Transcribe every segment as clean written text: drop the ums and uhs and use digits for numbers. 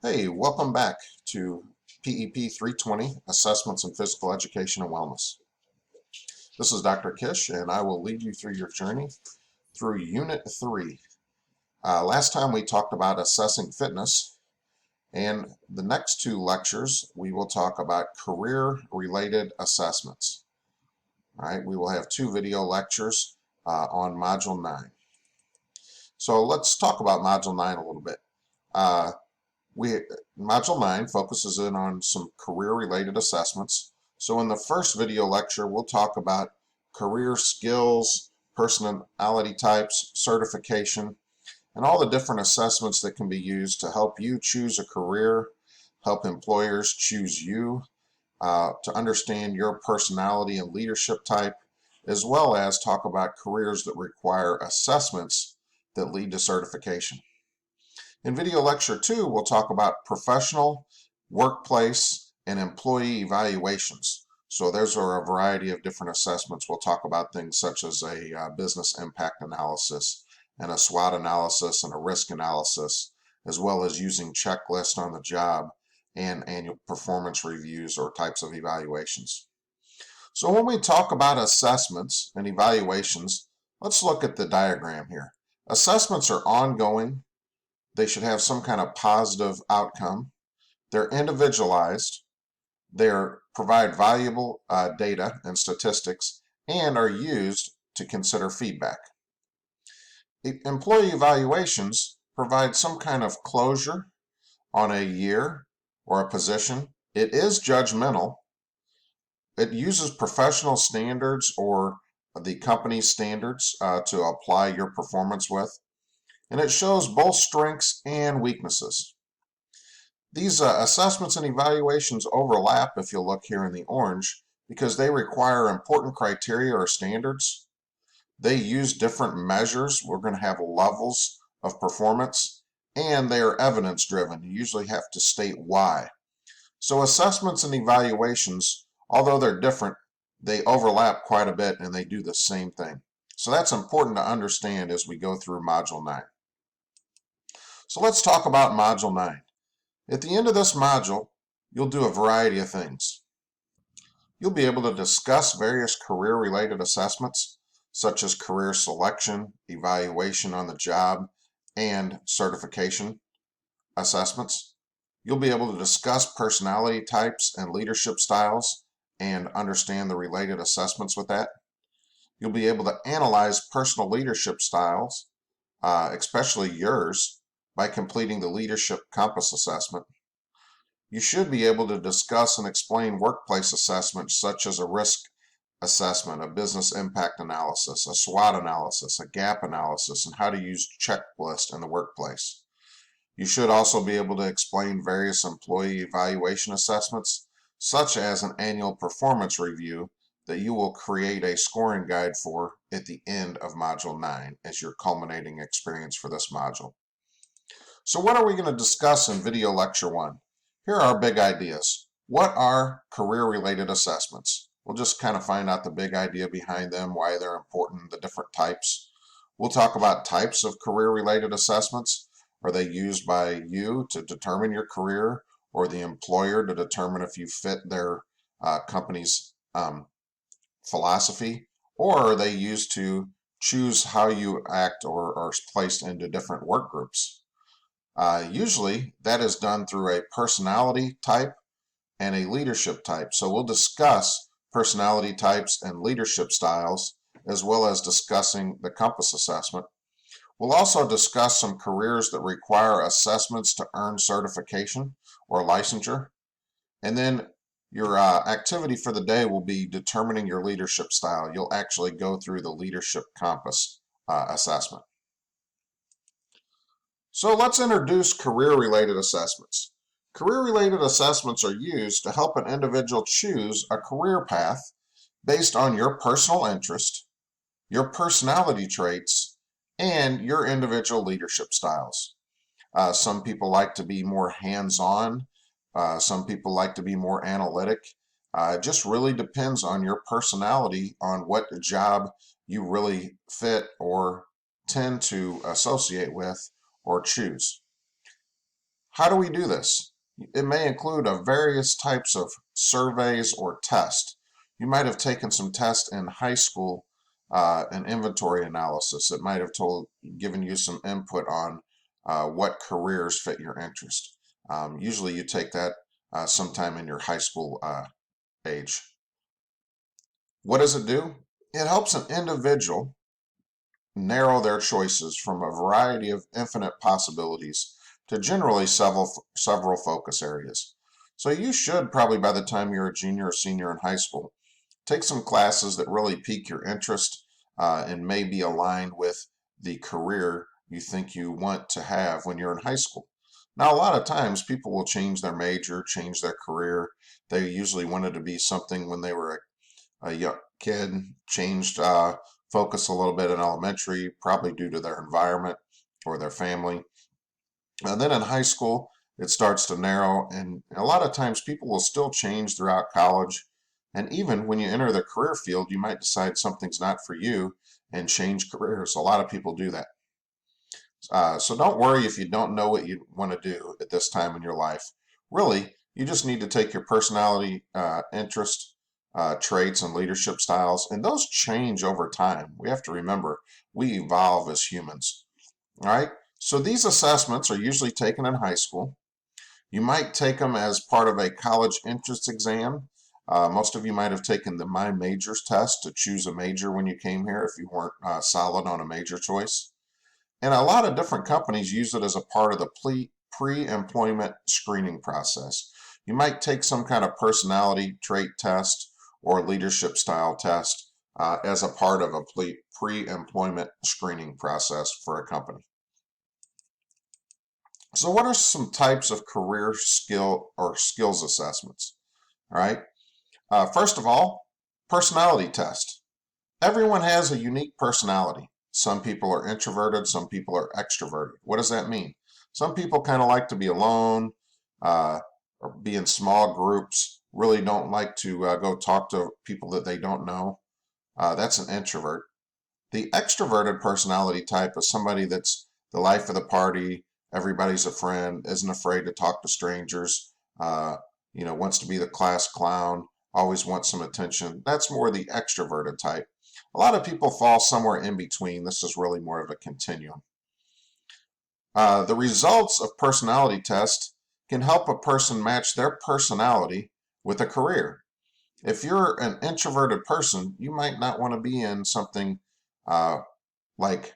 Hey, welcome back to PEP 320, Assessments in Physical Education and Wellness. This is Dr. Kish, and I will lead you through your journey through Unit 3. Last time we talked about assessing fitness, and the next two lectures we will talk about career-related assessments. All right, we will have two video lectures on Module 9. So let's talk about Module 9 a little bit. We Module 9 focuses in on some career-related assessments. So in the first video lecture, we'll talk about career skills, personality types, certification, and all the different assessments that can be used to help you choose a career, help employers choose you, to understand your personality and leadership type, as well as talk about careers that require assessments that lead to certification. In video lecture 2, we'll talk about professional, workplace, and employee evaluations. So there's a variety of different assessments. We'll talk about things such as a business impact analysis and a SWOT analysis and a risk analysis, as well as using checklists on the job and annual performance reviews or types of evaluations. So when we talk about assessments and evaluations, let's look at the diagram here. Assessments are ongoing. They should have some kind of positive outcome. They're individualized. They provide valuable data and statistics and are used to consider feedback. Employee evaluations provide some kind of closure on a year or a position. It is judgmental. It uses professional standards or the company's standards to apply your performance with. And it shows both strengths and weaknesses. These assessments and evaluations overlap, if you'll look here in the orange, because they require important criteria or standards. They use different measures. We're going to have levels of performance, and they are evidence-driven. You usually have to state why. So assessments and evaluations, although they're different, they overlap quite a bit and they do the same thing. So that's important to understand as we go through Module 9. So let's talk about Module 9. At the end of this module, you'll do a variety of things. You'll be able to discuss various career-related assessments, such as career selection, evaluation on the job, and certification assessments. You'll be able to discuss personality types and leadership styles and understand the related assessments with that. You'll be able to analyze personal leadership styles, especially yours, by completing the Leadership Compass Assessment. You should be able to discuss and explain workplace assessments such as a risk assessment, a business impact analysis, a SWOT analysis, a gap analysis, and how to use checklists in the workplace. You should also be able to explain various employee evaluation assessments, such as an annual performance review that you will create a scoring guide for at the end of Module 9 as your culminating experience for this module. So what are we going to discuss in video lecture 1? Here are our big ideas. What are career-related assessments? We'll just kind of find out the big idea behind them, why they're important, the different types. We'll talk about types of career-related assessments. Are they used by you to determine your career or the employer to determine if you fit their company's philosophy? Or are they used to choose how you act or are placed into different work groups? Usually that is done through a personality type and a leadership type. So we'll discuss personality types and leadership styles, as well as discussing the Compass assessment. We'll also discuss some careers that require assessments to earn certification or licensure. And then your activity for the day will be determining your leadership style. You'll actually go through the Leadership Compass assessment. So let's introduce career-related assessments. Career-related assessments are used to help an individual choose a career path based on your personal interest, your personality traits, and your individual leadership styles. Some people like to be more hands-on. Some people like to be more analytic. It just really depends on your personality on what job you really fit or tend to associate with or choose. How do we do this? It may include various types of surveys or tests. You might have taken some tests in high school, an inventory analysis. It might have given you some input on what careers fit your interest. Usually you take that sometime in your high school age. What does it do? It helps an individual narrow their choices from a variety of infinite possibilities to generally several focus areas. So you should probably, by the time you're a junior or senior in high school, take some classes that really pique your interest and may be aligned with the career you think you want to have when you're in high school. Now, a lot of times people will change their major, change their career. They usually wanted to be something when they were a young kid, changed focus a little bit in elementary, probably due to their environment or their family. And then in high school, it starts to narrow, and a lot of times people will still change throughout college. And even when you enter the career field, you might decide something's not for you and change careers. A lot of people do that. So don't worry if you don't know what you want to do at this time in your life. Really, you just need to take your personality, interest, traits, and leadership styles, and those change over time. We have to remember we evolve as humans. All right. So these assessments are usually taken in high school. You might take them as part of a college entrance exam. Most of you might have taken the My Majors test to choose a major when you came here if you weren't solid on a major choice. And a lot of different companies use it as a part of the pre-employment screening process. You might take some kind of personality trait test or leadership style test as a part of a pre-employment screening process for a company. So what are some types of career skill or skills assessments? All right. First of all, personality test. Everyone has a unique personality. Some people are introverted, some people are extroverted. What does that mean? Some people kind of like to be alone or be in small groups, really don't like to go talk to people that they don't know. That's an introvert. The extroverted personality type is somebody that's the life of the party, everybody's a friend, isn't afraid to talk to strangers, wants to be the class clown, always wants some attention. That's more the extroverted type. A lot of people fall somewhere in between. This is really more of a continuum. The results of personality tests can help a person match their personality with a career. If you're an introverted person, you might not want to be in something like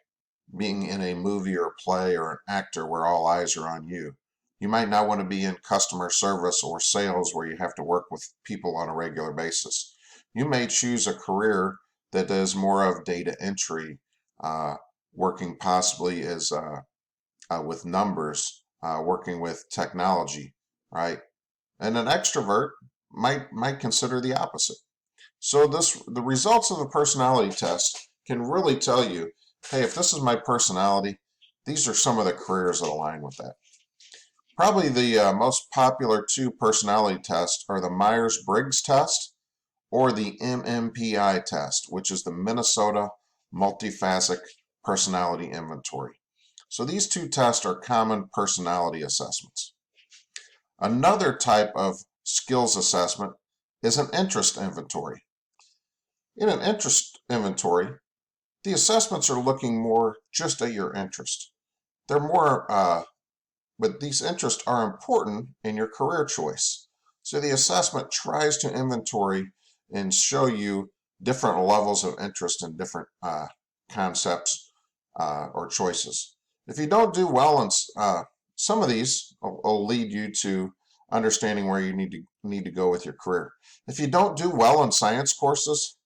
being in a movie or play or an actor where all eyes are on you. You might not want to be in customer service or sales where you have to work with people on a regular basis. You may choose a career that does more of data entry, working possibly as with numbers, working with technology, right? And an extrovert might consider the opposite. So the results of the personality test can really tell you, hey, if this is my personality, these are some of the careers that align with that. Probably the most popular two personality tests are the Myers-Briggs test or the MMPI test, which is the Minnesota Multiphasic Personality Inventory. So these two tests are common personality assessments. Another type of skills assessment is an interest inventory. In an interest inventory, the assessments are looking more just at your interest. They're more, but these interests are important in your career choice. So the assessment tries to inventory and show you different levels of interest in different concepts or choices. If you don't do well in some of these, will lead you to understanding where you need to go with your career. If you don't do well in science courses,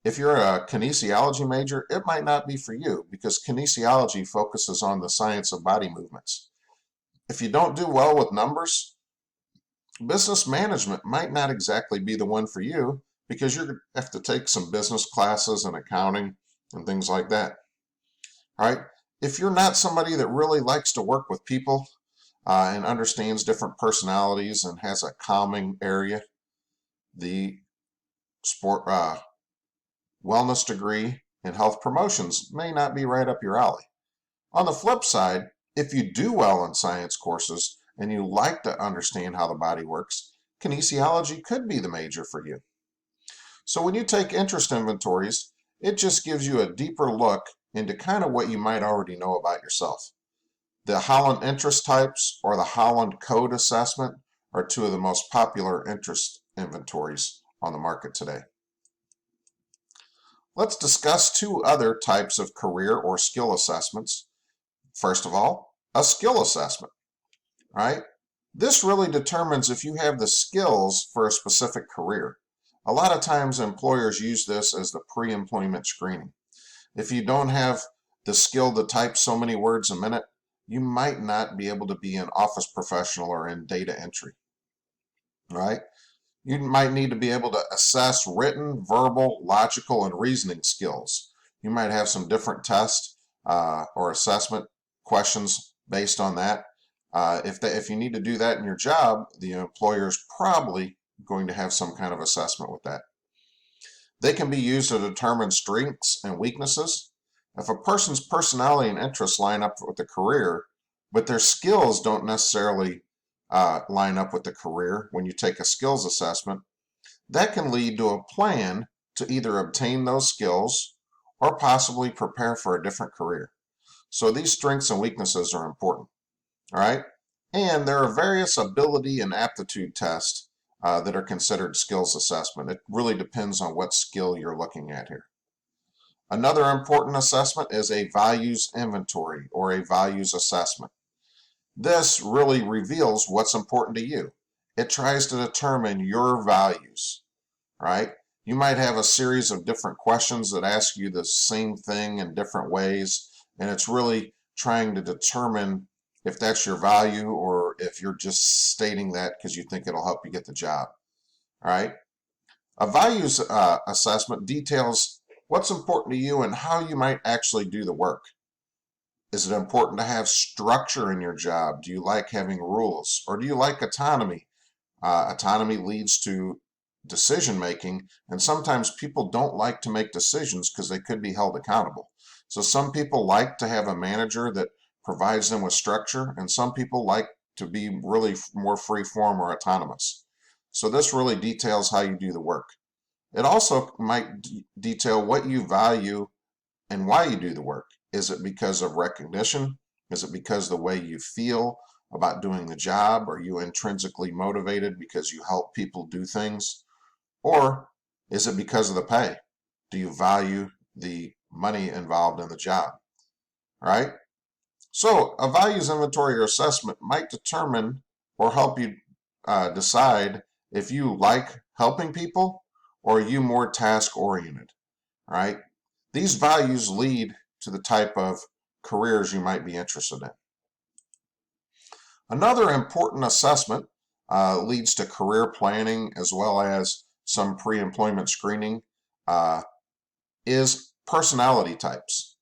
if you're a kinesiology major, it might not be for you because kinesiology focuses on the science of body movements. If you don't do well with numbers, business management might not exactly be the one for you because you're going to have to take some business classes and accounting and things like that. All right. If you're not somebody that really likes to work with people and understands different personalities and has a calming area, the sport wellness degree in health promotions may not be right up your alley. On the flip side, if you do well in science courses, and you like to understand how the body works, kinesiology could be the major for you. So when you take interest inventories, it just gives you a deeper look into kind of what you might already know about yourself. The Holland interest types or the Holland code assessment are two of the most popular interest inventories on the market today. Let's discuss two other types of career or skill assessments. First of all, a skill assessment, right? This really determines if you have the skills for a specific career. A lot of times employers use this as the pre-employment screening. If you don't have the skill to type so many words a minute, you might not be able to be an office professional or in data entry, right? You might need to be able to assess written, verbal, logical, and reasoning skills. You might have some different tests or assessment questions based on that. If you need to do that in your job, the employer is probably going to have some kind of assessment with that. They can be used to determine strengths and weaknesses. If a person's personality and interests line up with the career, but their skills don't necessarily line up with the career when you take a skills assessment, that can lead to a plan to either obtain those skills or possibly prepare for a different career. So these strengths and weaknesses are important, all right? And there are various ability and aptitude tests that are considered skills assessment. It really depends on what skill you're looking at here. Another important assessment is a values inventory or a values assessment. This really reveals what's important to you. It tries to determine your values, right? You might have a series of different questions that ask you the same thing in different ways, and it's really trying to determine if that's your value or if you're just stating that because you think it'll help you get the job, all right? A values assessment details what's important to you and how you might actually do the work. Is it important to have structure in your job? Do you like having rules? Or do you like autonomy? Autonomy leads to decision making, and sometimes people don't like to make decisions because they could be held accountable. So some people like to have a manager that provides them with structure, and some people like to be really more free form or autonomous. So this really details how you do the work. It also might detail what you value and why you do the work. Is it because of recognition? Is it because of the way you feel about doing the job? Are you intrinsically motivated because you help people do things? Or is it because of the pay? Do you value the money involved in the job? Right? So a values inventory or assessment might determine or help you decide if you like helping people or are you more task oriented, right? These values lead to the type of careers you might be interested in. Another important assessment leads to career planning as well as some pre-employment screening is personality types.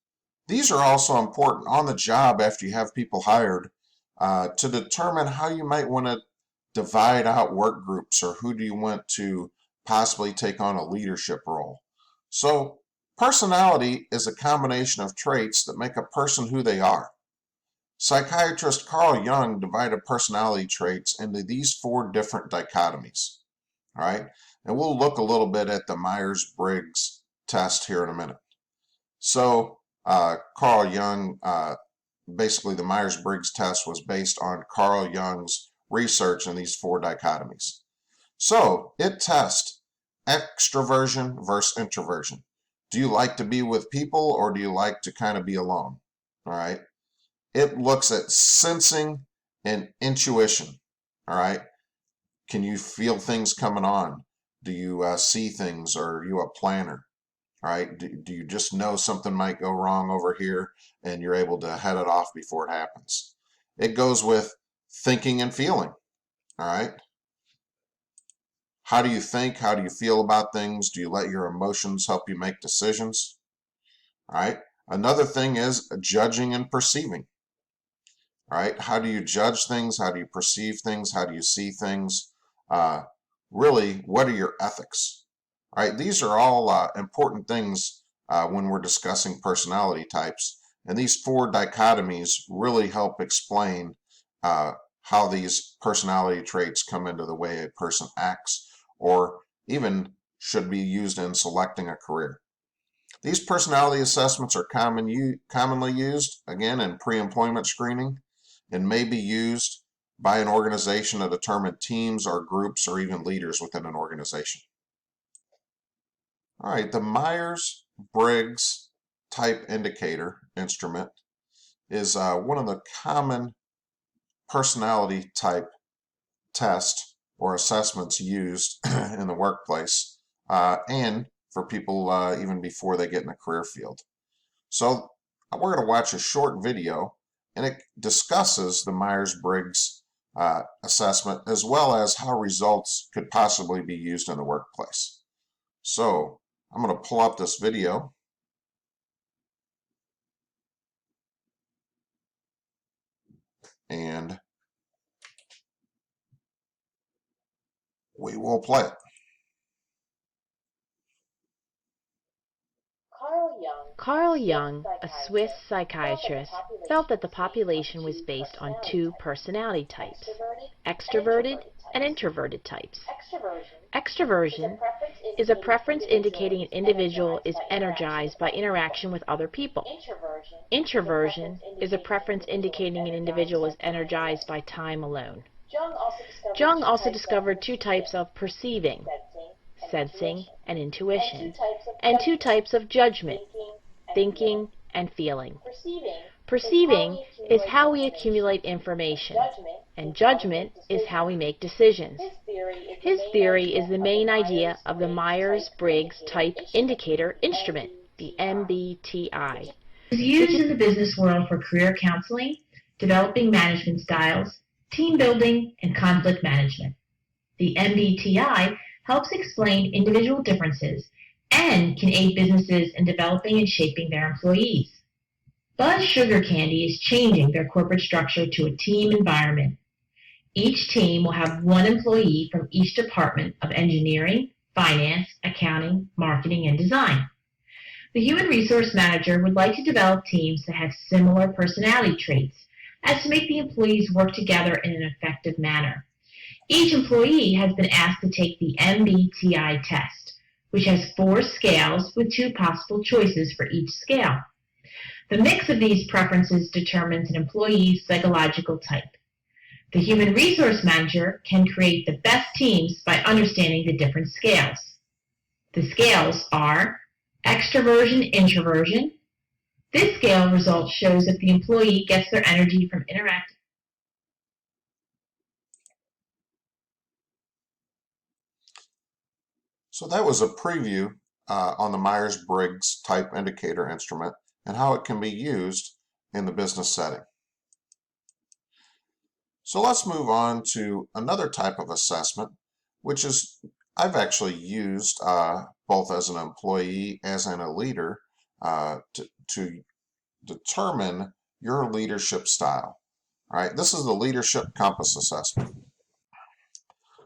These are also important on the job after you have people hired to determine how you might want to divide out work groups or who do you want to possibly take on a leadership role. So personality is a combination of traits that make a person who they are. Psychiatrist Carl Jung divided personality traits into these 4 different dichotomies. All right, and we'll look a little bit at the Myers-Briggs test here in a minute. So Carl Jung, basically the Myers-Briggs test was based on Carl Jung's research in these 4 dichotomies. So it tests extroversion versus introversion. Do you like to be with people or do you like to kind of be alone? All right. It looks at sensing and intuition. All right. Can you feel things coming on? Do you see things or are you a planner? All right. Do you just know something might go wrong over here and you're able to head it off before it happens? It goes with thinking and feeling. All right. How do you think? How do you feel about things? Do you let your emotions help you make decisions? All right. Another thing is judging and perceiving. All right. How do you judge things? How do you perceive things? How do you see things? Really, what are your ethics? All right. These are all important things when we're discussing personality types. And these 4 dichotomies really help explain how these personality traits come into the way a person acts or even should be used in selecting a career. These personality assessments are commonly used, again, in pre-employment screening and may be used by an organization to determine teams or groups or even leaders within an organization. All right, the Myers-Briggs Type Indicator instrument is one of the common personality type tests or assessments used in the workplace and for people even before they get in the career field. So we're going to watch a short video, and it discusses the Myers-Briggs assessment as well as how results could possibly be used in the workplace. So I'm going to pull up this video. And we will play it. Carl Jung, a Swiss psychiatrist, felt that the population was based on two personality types, extroverted and introverted types. Extroversion is a preference indicating an individual is energized by interaction with other people. Introversion is a preference indicating an individual is energized by time alone. Jung also discovered two types of perceiving, sensing and intuition, and two types of judgment, thinking and feeling. Perceiving is how we accumulate information, and judgment is how we make decisions. His theory is the main idea of the Myers-Briggs Type Indicator Instrument, the MBTI. It is used in the business world for career counseling, developing management styles, team building, and conflict management. The MBTI helps explain individual differences and can aid businesses in developing and shaping their employees. Buzz Sugar Candy is changing their corporate structure to a team environment. Each team will have one employee from each department of engineering, finance, accounting, marketing, and design. The human resource manager would like to develop teams that have similar personality traits as to make the employees work together in an effective manner. Each employee has been asked to take the MBTI test, which has 4 scales with 2 possible choices for each scale. The mix of these preferences determines an employee's psychological type. The human resource manager can create the best teams by understanding the different scales. The scales are extroversion, introversion. This scale result shows if the employee gets their energy from interacting. So that was a preview on the Myers-Briggs Type Indicator instrument and how it can be used in the business setting. So let's move on to another type of assessment, which is I've actually used both as an employee as in a leader to determine your leadership style. All right, this is the Leadership Compass Assessment.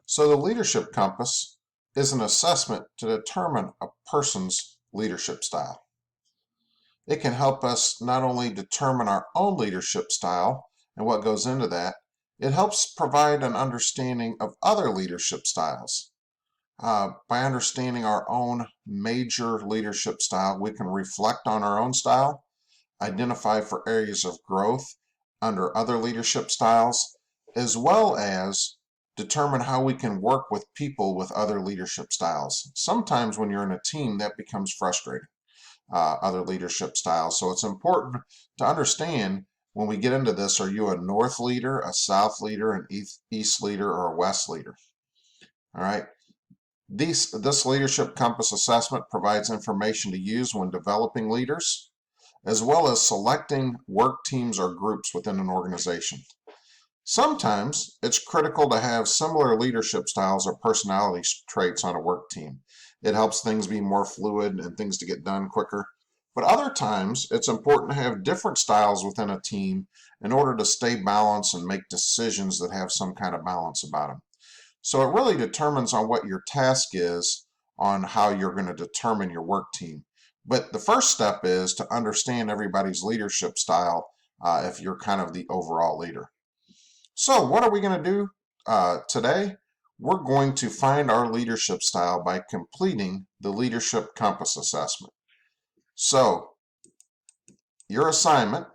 So the Leadership Compass is an assessment to determine a person's leadership style. It can help us not only determine our own leadership style and what goes into that, it helps provide an understanding of other leadership styles. By understanding our own major leadership style, we can reflect on our own style, identify for areas of growth under other leadership styles, as well as determine how we can work with people with other leadership styles. Sometimes when you're in a team, that becomes frustrating, other leadership styles. So it's important to understand when we get into this, are you a north leader, a south leader, an east leader, or a west leader? All right. This Leadership Compass assessment provides information to use when developing leaders, as well as selecting work teams or groups within an organization. Sometimes it's critical to have similar leadership styles or personality traits on a work team. It helps things be more fluid and things to get done quicker. But other times it's important to have different styles within a team in order to stay balanced and make decisions that have some kind of balance about them. So it really determines on what your task is on how you're going to determine your work team. But the first step is to understand everybody's leadership style if you're kind of the overall leader. So what are we going to do today? We're going to find our leadership style by completing the Leadership Compass Assessment. So your assignment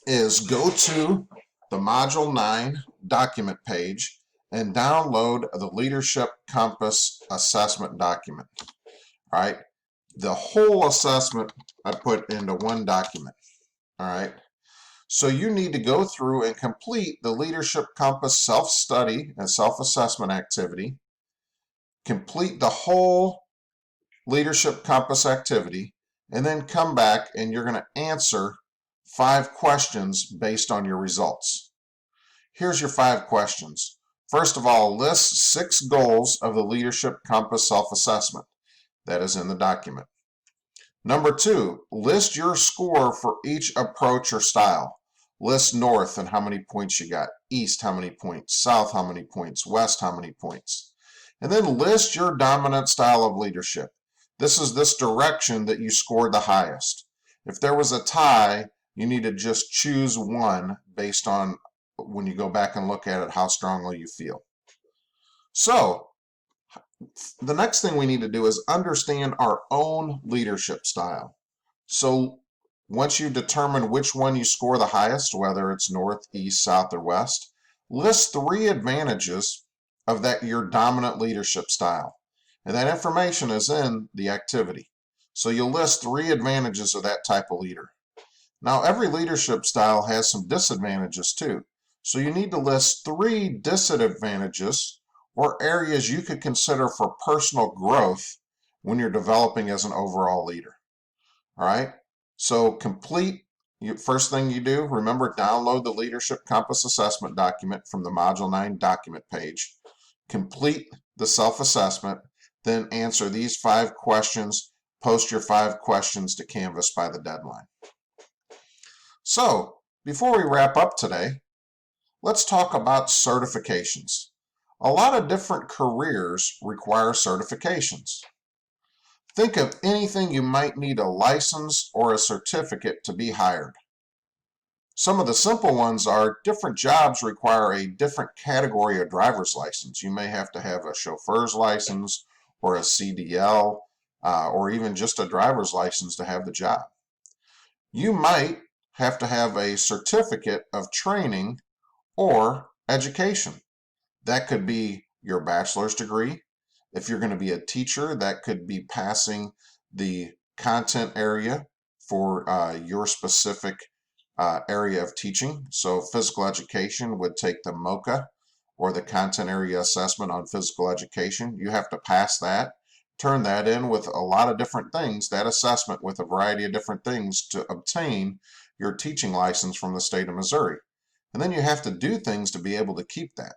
is go to the Module 9 document page and download the Leadership Compass Assessment document. All right, the whole assessment I put into one document. All right, so you need to go through and complete the Leadership Compass self-study and self-assessment activity, complete the whole Leadership Compass activity, and then come back and you're going to answer 5 questions based on your results. Here's your 5 questions. First of all, list 6 goals of the Leadership Compass self-assessment. That is in the document. Number 2, list your score for each approach or style. List north and how many points you got, east how many points, south how many points, west how many points. And then list your dominant style of leadership. This is this direction that you scored the highest. If there was a tie, you need to just choose one based on, when you go back and look at it, how strongly you feel. So the next thing we need to do is understand our own leadership style. So once you determine which one you score the highest, whether it's north, east, south, or west, list 3 advantages of your dominant leadership style. And that information is in the activity. So you'll list 3 advantages of that type of leader. Now, every leadership style has some disadvantages too. So you need to list 3 disadvantages or areas you could consider for personal growth when you're developing as an overall leader. All right, so first thing you do, remember, download the Leadership Compass Assessment document from the Module 9 document page. Complete the self-assessment, then answer these 5 questions. Post your 5 questions to Canvas by the deadline. So, before we wrap up today, let's talk about certifications. A lot of different careers require certifications. Think of anything you might need a license or a certificate to be hired. Some of the simple ones are different jobs require a different category of driver's license. You may have to have a chauffeur's license or a CDL or even just a driver's license to have the job. You might have to have a certificate of training or education. That could be your bachelor's degree. If you're going to be a teacher, that could be passing the content area for your specific area of teaching. So physical education would take the MOCA, or the content area assessment on physical education. You have to pass that, turn that in with a lot of different things, that assessment with a variety of different things to obtain your teaching license from the state of Missouri. And then you have to do things to be able to keep that.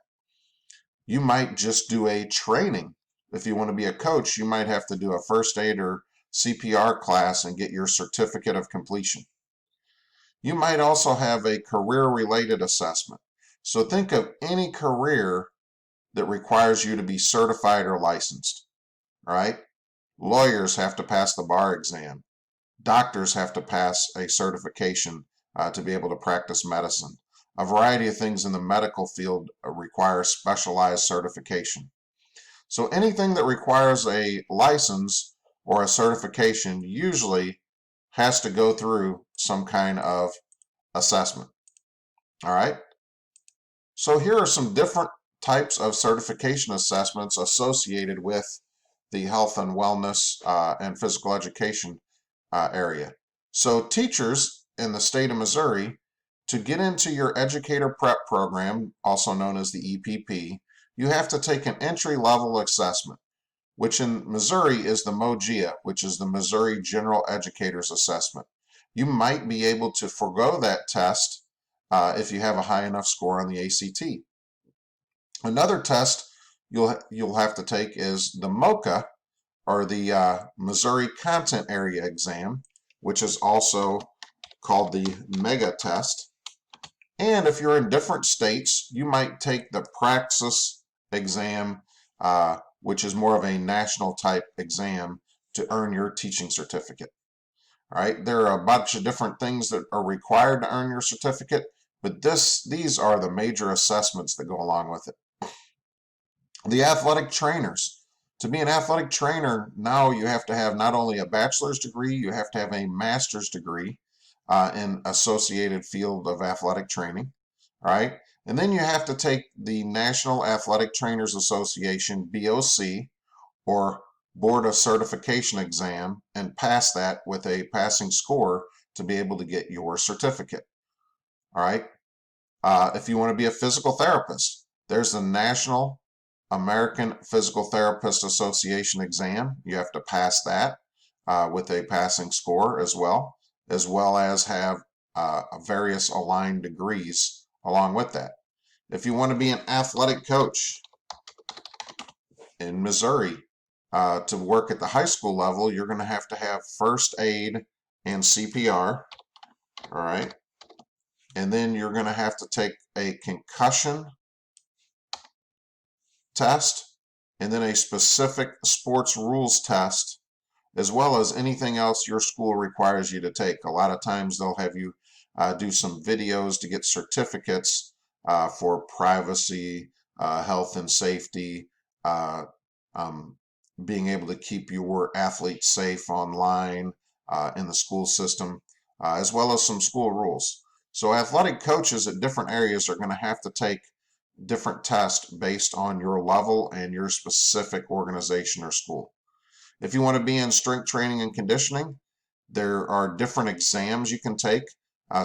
You might just do a training. If you want to be a coach, you might have to do a first aid or CPR class and get your certificate of completion. You might also have a career-related assessment. So think of any career that requires you to be certified or licensed. All right? Lawyers have to pass the bar exam. Doctors have to pass a certification to be able to practice medicine. A variety of things in the medical field require specialized certification. So anything that requires a license or a certification usually has to go through some kind of assessment. All right? So here are some different types of certification assessments associated with the health and wellness and physical education area. So teachers in the state of Missouri, to get into your educator prep program, also known as the EPP, you have to take an entry-level assessment, which in Missouri is the MOGIA, which is the Missouri General Educators Assessment. You might be able to forego that test if you have a high enough score on the ACT. Another test you'll have to take is the MOCA, or the Missouri Content Area Exam, which is also called the MEGA test. And if you're in different states, you might take the Praxis exam, which is more of a national type exam to earn your teaching certificate. All right, there are a bunch of different things that are required to earn your certificate, but these are the major assessments that go along with it. The athletic trainers. To be an athletic trainer, now you have to have not only a bachelor's degree, you have to have a master's degree in associated field of athletic training, right? And then you have to take the National Athletic Trainers Association, BOC, or Board of Certification exam and pass that with a passing score to be able to get your certificate, all right? If you want to be a physical therapist, there's the National American Physical Therapist Association exam. You have to pass that with a passing score as well as have various aligned degrees along with that. If you want to be an athletic coach in Missouri, to work at the high school level, you're going to have first aid and CPR, all right? And then you're going to have to take a concussion test and then a specific sports rules test, as well as anything else your school requires you to take. A lot of times they'll have you do some videos to get certificates for privacy, health and safety, being able to keep your athletes safe online in the school system, as well as some school rules. So athletic coaches at different areas are going to have to take different tests based on your level and your specific organization or school. If you want to be in strength training and conditioning, there are different exams you can take.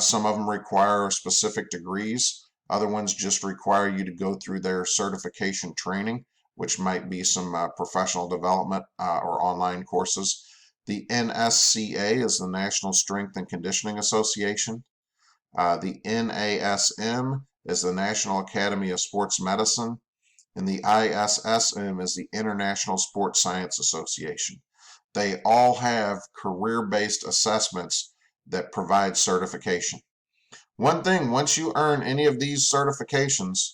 Some of them require specific degrees. Other ones just require you to go through their certification training, which might be some professional development or online courses. The NSCA is the National Strength and Conditioning Association. The NASM is the National Academy of Sports Medicine, and the ISSM is the International Sports Science Association. They all have career-based assessments that provide certification. One thing, once you earn any of these certifications,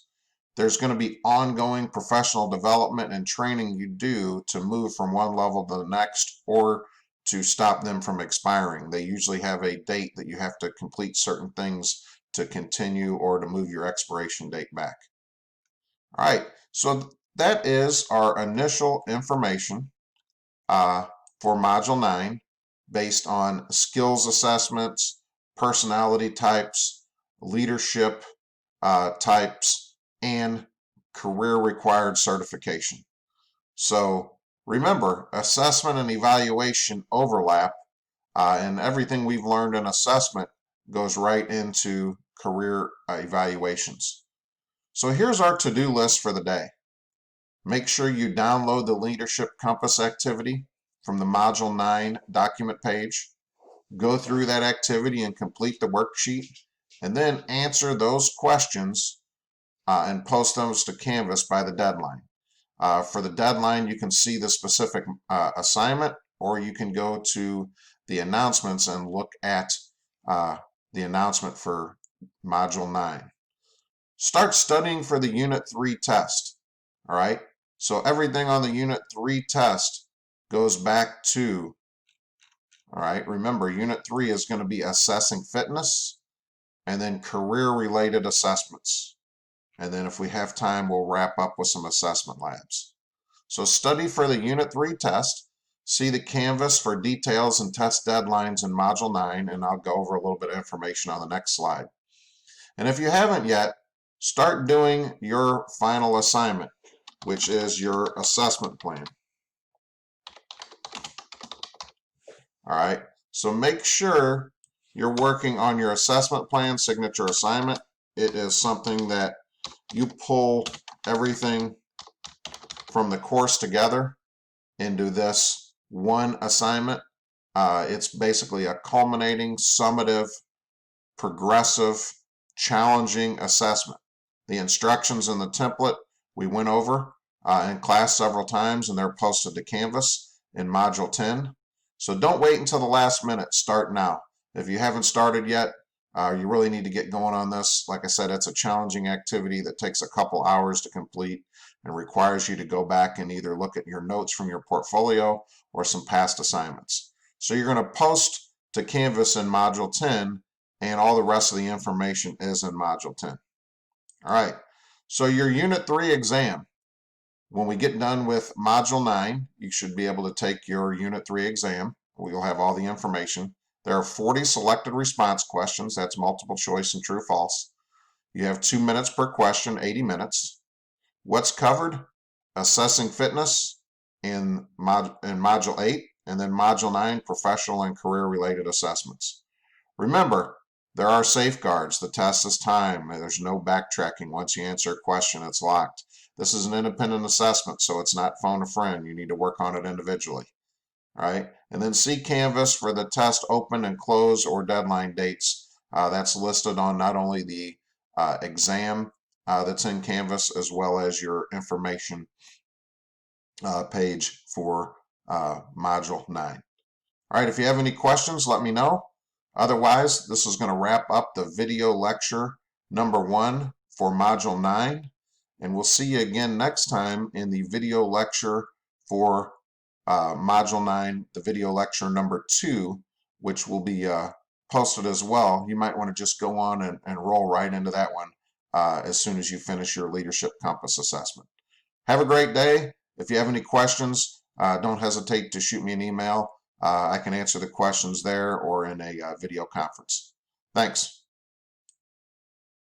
there's going to be ongoing professional development and training you do to move from one level to the next or to stop them from expiring. They usually have a date that you have to complete certain things to continue or to move your expiration date back. All right, so that is our initial information for Module 9 based on skills assessments, personality types, leadership types, and career required certification. So remember, assessment and evaluation overlap, and everything we've learned in assessment goes right into career evaluations. So here's our to-do list for the day. Make sure you download the Leadership Compass activity from the Module 9 document page. Go through that activity and complete the worksheet, and then answer those questions and post those to Canvas by the deadline. For the deadline, you can see the specific assignment, or you can go to the announcements and look at the announcement for Module 9. Start studying for the Unit 3 test. All right, so everything on the Unit 3 test goes back to, all right, remember Unit 3 is going to be assessing fitness and then career-related assessments. And then if we have time, we'll wrap up with some assessment labs. So study for the Unit 3 test. See the Canvas for details and test deadlines in Module 9, and I'll go over a little bit of information on the next slide. And if you haven't yet, start doing your final assignment, which is your assessment plan. All right, so make sure you're working on your assessment plan, signature assignment. It is something that you pull everything from the course together into this one assignment. It's basically a culminating, summative, progressive, challenging assessment. The instructions in the template we went over in class several times, and they're posted to Canvas in Module 10. So don't wait until the last minute. Start now. If you haven't started yet, you really need to get going on this. Like I said, it's a challenging activity that takes a couple hours to complete and requires you to go back and either look at your notes from your portfolio or some past assignments. So you're going to post to Canvas in Module 10 and all the rest of the information is in Module 10. All right, so your Unit 3 exam. When we get done with Module 9, you should be able to take your Unit 3 exam. We'll have all the information. There are 40 selected response questions. That's multiple choice and true false. You have 2 minutes per question, 80 minutes. What's covered? Assessing fitness in Module 8, and then Module 9, professional and career-related assessments. Remember, there are safeguards. The test is timed. There's no backtracking. Once you answer a question, it's locked. This is an independent assessment, so it's not phone a friend. You need to work on it individually. All right, and then see Canvas for the test open and close or deadline dates. That's listed on not only the exam that's in Canvas as well as your information page for Module 9. All right, if you have any questions, let me know. Otherwise, this is going to wrap up the video lecture number 1 for Module 9. And we'll see you again next time in the video lecture for Module 9, the video lecture number 2, which will be posted as well. You might want to just go on and roll right into that one as soon as you finish your Leadership Compass assessment. Have a great day. If you have any questions, don't hesitate to shoot me an email. I can answer the questions there or in a video conference. Thanks.